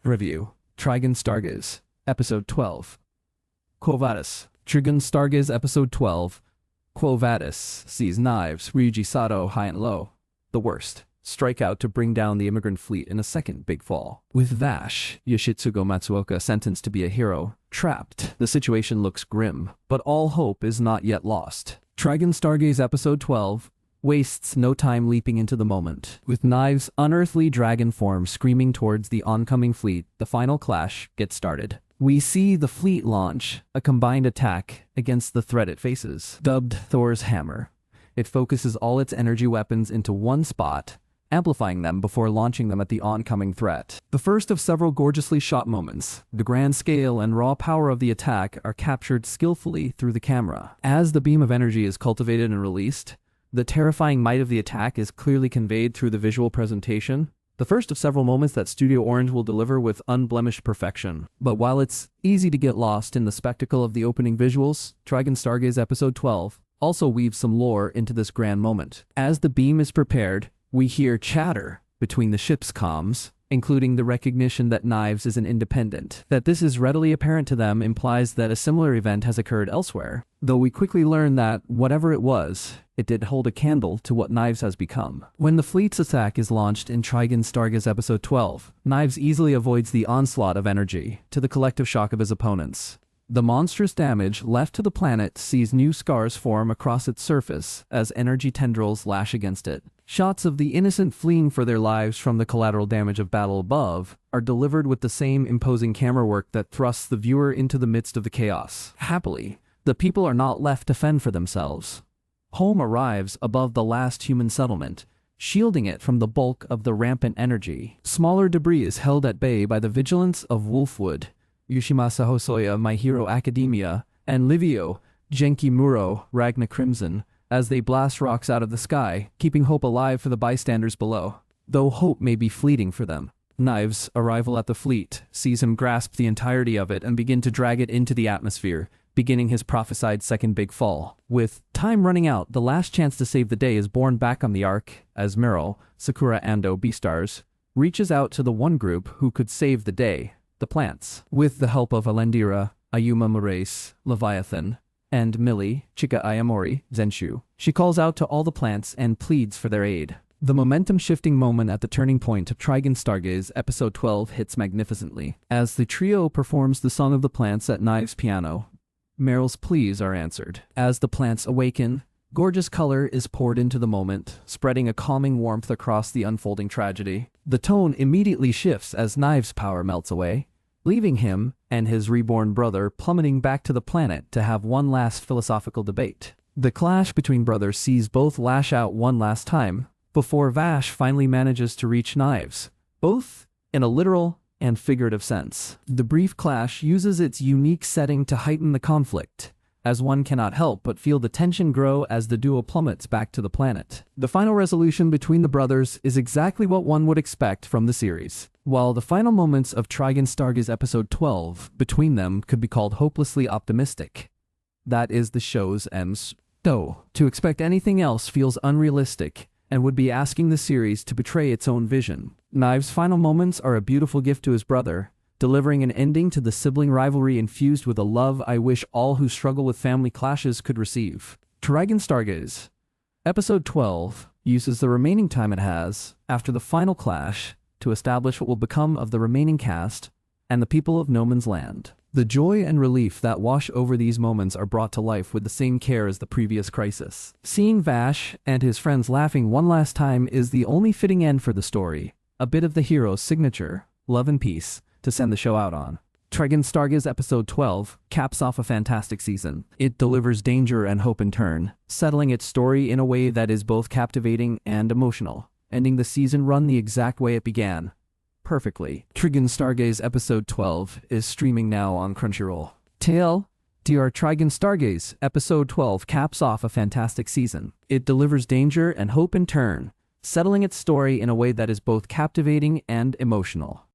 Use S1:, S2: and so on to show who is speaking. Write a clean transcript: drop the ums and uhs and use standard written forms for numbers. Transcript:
S1: Review: TRIGUN STARGAZE, Episode 12. Quo Vadis. TRIGUN STARGAZE Episode 12. Quo Vadis sees knives, Ryuji Sato high and low. The worst. Strike out to bring down the immigrant fleet in a second big fall. With Vash, Yoshitsugu Matsuoka sentenced to be a hero, trapped, the situation looks grim, but all hope is not yet lost. TRIGUN STARGAZE Episode 12 wastes no time leaping into the moment. With Knives' unearthly dragon form screaming towards the oncoming fleet, the final clash gets started. We see the fleet launch a combined attack against the threat it faces. Dubbed Thor's Hammer, it focuses all its energy weapons into one spot, amplifying them before launching them at the oncoming threat. The first of several gorgeously shot moments, the grand scale and raw power of the attack are captured skillfully through the camera. As the beam of energy is cultivated and released, the terrifying might of the attack is clearly conveyed through the visual presentation, the first of several moments that Studio Orange will deliver with unblemished perfection. But while it's easy to get lost in the spectacle of the opening visuals, TRIGUN STARGAZE Episode 12 also weaves some lore into this grand moment. As the beam is prepared, we hear chatter between the ship's comms, including the recognition that Knives is an independent. That this is readily apparent to them implies that a similar event has occurred elsewhere, though we quickly learn that, whatever it was, it did hold a candle to what Knives has become. When the fleet's attack is launched in TRIGUN STARGAZE Episode 12, Knives easily avoids the onslaught of energy, to the collective shock of his opponents. The monstrous damage left to the planet sees new scars form across its surface as energy tendrils lash against it. Shots of the innocent fleeing for their lives from the collateral damage of battle above are delivered with the same imposing camera work that thrusts the viewer into the midst of the chaos. Happily, the people are not left to fend for themselves. Home arrives above the last human settlement, shielding it from the bulk of the rampant energy. Smaller debris is held at bay by the vigilance of Wolfwood, Yoshimasa Hosoya, My Hero Academia, and Livio, Genki Muro, Ragna Crimson, as they blast rocks out of the sky, keeping hope alive for the bystanders below. Though hope may be fleeting for them. Knives' arrival at the fleet sees him grasp the entirety of it and begin to drag it into the atmosphere, beginning his prophesied second big fall. With time running out, the last chance to save the day is borne back on the Ark as Meryl, Sakura Ando Beastars, reaches out to the one group who could save the day, the plants. With the help of Alendira, Ayuma Moraes, Leviathan, and Millie, Chika Ayamori, Zenshu, she calls out to all the plants and pleads for their aid. The momentum-shifting moment at the turning point of TRIGUN STARGAZE Episode 12 hits magnificently. As the trio performs the Song of the Plants at Knives' piano, Meryl's pleas are answered. As the plants awaken, gorgeous color is poured into the moment, spreading a calming warmth across the unfolding tragedy. The tone immediately shifts as Knives' power melts away, leaving him and his reborn brother plummeting back to the planet to have one last philosophical debate. The clash between brothers sees both lash out one last time, before Vash finally manages to reach Knives, both in a literal and figurative sense. The brief clash uses its unique setting to heighten the conflict, as one cannot help but feel the tension grow as the duo plummets back to the planet. The final resolution between the brothers is exactly what one would expect from the series. While the final moments of TRIGUN STARGAZE Episode 12 between them could be called hopelessly optimistic, that is the show's ends. Though, to expect anything else feels unrealistic and would be asking the series to betray its own vision. Knives' final moments are a beautiful gift to his brother, delivering an ending to the sibling rivalry infused with a love I wish all who struggle with family clashes could receive. TRIGUN STARGAZE Episode 12 uses the remaining time it has after the final clash to establish what will become of the remaining cast and the people of No Man's Land. The joy and relief that wash over these moments are brought to life with the same care as the previous crisis. Seeing Vash and his friends laughing one last time is the only fitting end for the story, a bit of the hero's signature, love and peace, to send the show out on. TRIGUN STARGAZE Episode 12 caps off a fantastic season. It delivers danger and hope in turn, settling its story in a way that is both captivating and emotional, ending the season run the exact way it began. Perfectly. TRIGUN STARGAZE Episode 12 is streaming now on Crunchyroll. TRIGUN STARGAZE Episode 12 caps off a fantastic season. It delivers danger and hope in turn, settling its story in a way that is both captivating and emotional.